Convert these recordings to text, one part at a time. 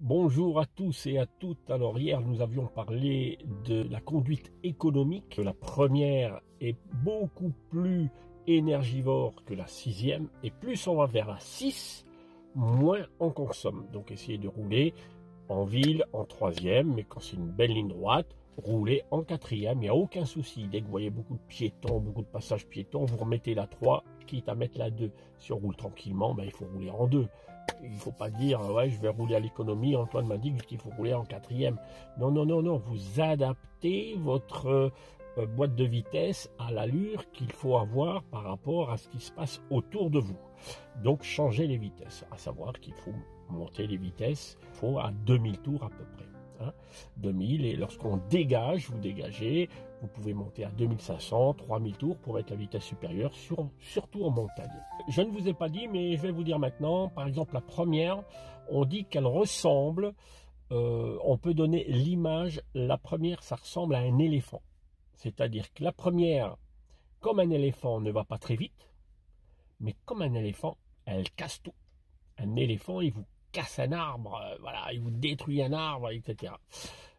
Bonjour à tous et à toutes. Alors hier nous avions parlé de la conduite économique. La première est beaucoup plus énergivore que la sixième et plus on va vers la 6, moins on consomme. Donc essayez de rouler en ville en troisième, mais quand c'est une belle ligne droite, roulez en quatrième, il n'y a aucun souci. Dès que vous voyez beaucoup de piétons, beaucoup de passages piétons, vous remettez la 3, quitte à mettre la 2. Si on roule tranquillement, il faut rouler en 2. Il ne faut pas dire, ouais, je vais rouler à l'économie, Antoine m'a dit qu'il faut rouler en quatrième. Non, non, non, non, vous adaptez votre boîte de vitesse à l'allure qu'il faut avoir par rapport à ce qui se passe autour de vous. Donc, changez les vitesses, à savoir qu'il faut monter les vitesses, il faut à 2000 tours à peu près. 2000, et lorsqu'on dégage, vous dégagez, vous pouvez monter à 2500, 3000 tours pour mettre la vitesse supérieure, surtout en montagne. Je ne vous ai pas dit, mais je vais vous dire maintenant, par exemple la première, on dit qu'elle ressemble, on peut donner l'image, la première ça ressemble à un éléphant. C'est-à-dire que la première, comme un éléphant ne va pas très vite, mais comme un éléphant, elle casse tout. Un éléphant, il vous casse un arbre, voilà, il vous détruit un arbre, etc.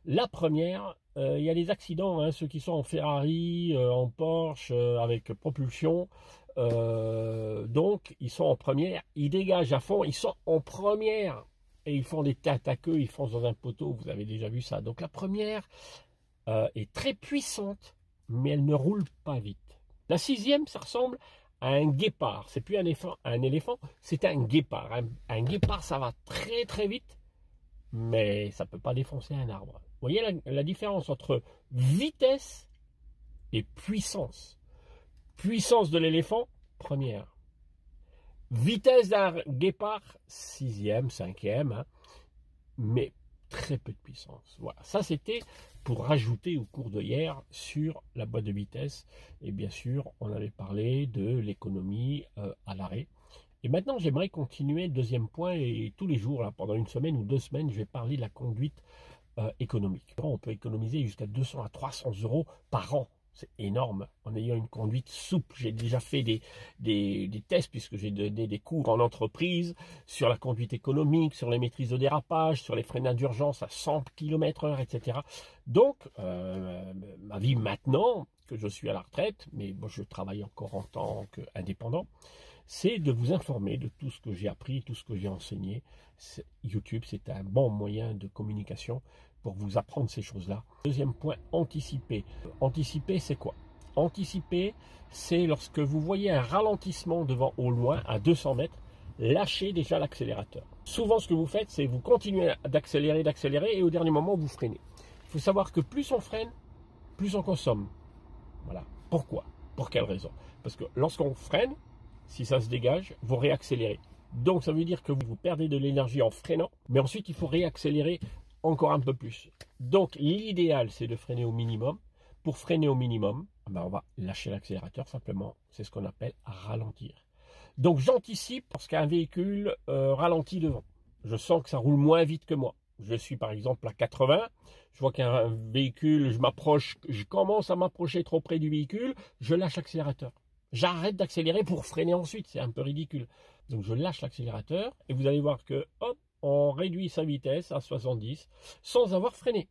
La première, il y a des accidents, ceux qui sont en Ferrari, en Porsche, avec propulsion, donc ils sont en première, ils dégagent à fond, ils sont en première, et ils font des têtes à queue, ils foncent dans un poteau, vous avez déjà vu ça. Donc la première est très puissante, mais elle ne roule pas vite. La sixième, ça ressemble à un guépard. C'est plus un éléphant, c'est un guépard. Un guépard, ça va très très vite, mais ça ne peut pas défoncer un arbre. Vous voyez la différence entre vitesse et puissance. Puissance de l'éléphant, première. Vitesse d'un guépard, sixième, cinquième, mais très peu de puissance. Voilà, ça c'était pour rajouter au cours de hier sur la boîte de vitesse. Et bien sûr, on avait parlé de l'économie à l'arrêt. Et maintenant, j'aimerais continuer le deuxième point, et tous les jours, là, pendant une semaine ou 2 semaines, je vais parler de la conduite économique. On peut économiser jusqu'à 200 à 300 euros par an. C'est énorme en ayant une conduite souple. J'ai déjà fait des tests puisque j'ai donné des cours en entreprise sur la conduite économique, sur les maîtrises de dérapage, sur les freinades d'urgence à 100 km/h, etc. Donc, ma vie maintenant, que je suis à la retraite, mais moi je travaille encore en tant qu'indépendant, c'est de vous informer de tout ce que j'ai appris, tout ce que j'ai enseigné. YouTube, c'est un bon moyen de communication pour vous apprendre ces choses-là. Deuxième point, anticiper. Anticiper, c'est quoi? Anticiper, c'est lorsque vous voyez un ralentissement devant au loin, à 200 mètres, lâchez déjà l'accélérateur. Souvent, ce que vous faites, c'est vous continuez d'accélérer, et au dernier moment, vous freinez. Il faut savoir que plus on freine, plus on consomme. Voilà. Pourquoi? Pour quelle raison? Parce que lorsqu'on freine, si ça se dégage, vous réaccélérez. Donc, ça veut dire que vous perdez de l'énergie en freinant, mais ensuite, il faut réaccélérer encore un peu plus. Donc, l'idéal, c'est de freiner au minimum. Pour freiner au minimum, on va lâcher l'accélérateur, simplement. C'est ce qu'on appelle ralentir. Donc, j'anticipe parce qu'un véhicule ralentit devant. Je sens que ça roule moins vite que moi. Je suis par exemple à 80, je vois qu'un véhicule, je commence à m'approcher trop près du véhicule, je lâche l'accélérateur. J'arrête d'accélérer pour freiner ensuite, c'est un peu ridicule. Donc je lâche l'accélérateur et vous allez voir que, hop, on réduit sa vitesse à 70 sans avoir freiné.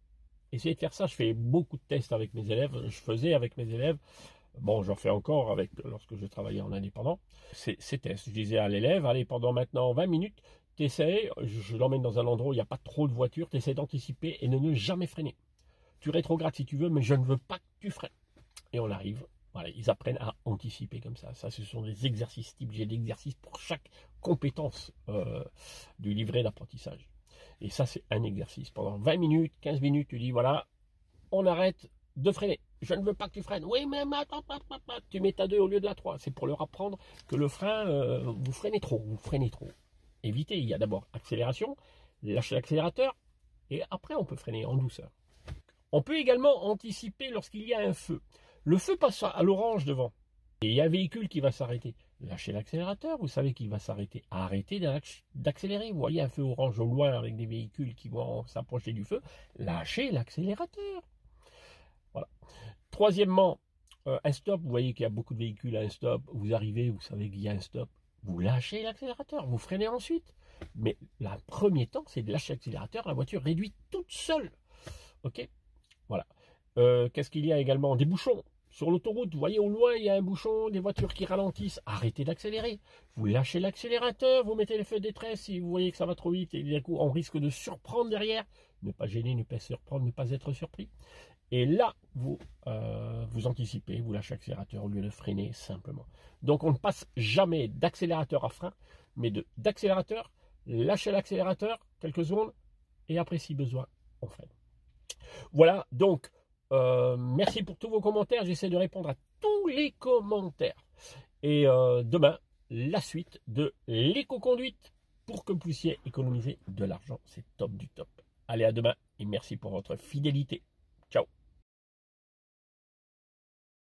Essayez de faire ça, je fais beaucoup de tests avec mes élèves, je faisais avec mes élèves, bon j'en fais encore lorsque je travaillais en indépendant, ces tests. Je disais à l'élève, allez pendant maintenant 20 minutes, t'essayes, je l'emmène dans un endroit où il n'y a pas trop de voitures, t'essayes d'anticiper et de ne jamais freiner. Tu rétrogrades si tu veux, mais je ne veux pas que tu freines. Et on arrive. Voilà, ils apprennent à anticiper comme ça. Ça, ce sont des exercices types. J'ai des exercices pour chaque compétence du livret d'apprentissage. Et ça, c'est un exercice. Pendant 20 minutes, 15 minutes, tu dis, voilà, on arrête de freiner. Je ne veux pas que tu freines. Oui, mais attends, tu mets ta 2 au lieu de la 3. C'est pour leur apprendre que le frein, vous freinez trop. Évitez, il y a d'abord accélération, lâchez l'accélérateur, et après, on peut freiner en douceur. On peut également anticiper lorsqu'il y a un feu. Le feu passe à l'orange devant. Et il y a un véhicule qui va s'arrêter. Lâchez l'accélérateur, vous savez qu'il va s'arrêter. Arrêtez d'accélérer. Vous voyez un feu orange au loin avec des véhicules qui vont s'approcher du feu. Lâchez l'accélérateur. Voilà. Troisièmement, un stop. Vous voyez qu'il y a beaucoup de véhicules à un stop. Vous arrivez, vous savez qu'il y a un stop. Vous lâchez l'accélérateur. Vous freinez ensuite. Mais le premier temps, c'est de lâcher l'accélérateur, la voiture réduit toute seule. Ok, voilà. Qu'est-ce qu'il y a également? Des bouchons. Sur l'autoroute, vous voyez au loin, il y a un bouchon, des voitures qui ralentissent. Arrêtez d'accélérer. Vous lâchez l'accélérateur, vous mettez les feux de détresse si vous voyez que ça va trop vite et d'un coup, on risque de surprendre derrière. Ne pas gêner, ne pas surprendre, ne pas être surpris. Et là, vous anticipez, vous lâchez l'accélérateur au lieu de freiner simplement. Donc, on ne passe jamais d'accélérateur à frein, mais d'accélérateur, lâchez l'accélérateur quelques secondes et après, si besoin, on freine. Voilà, donc, merci pour tous vos commentaires. J'essaie de répondre à tous les commentaires. Et demain, la suite de l'éco-conduite pour que vous puissiez économiser de l'argent. C'est top du top. Allez, à demain et merci pour votre fidélité. Ciao.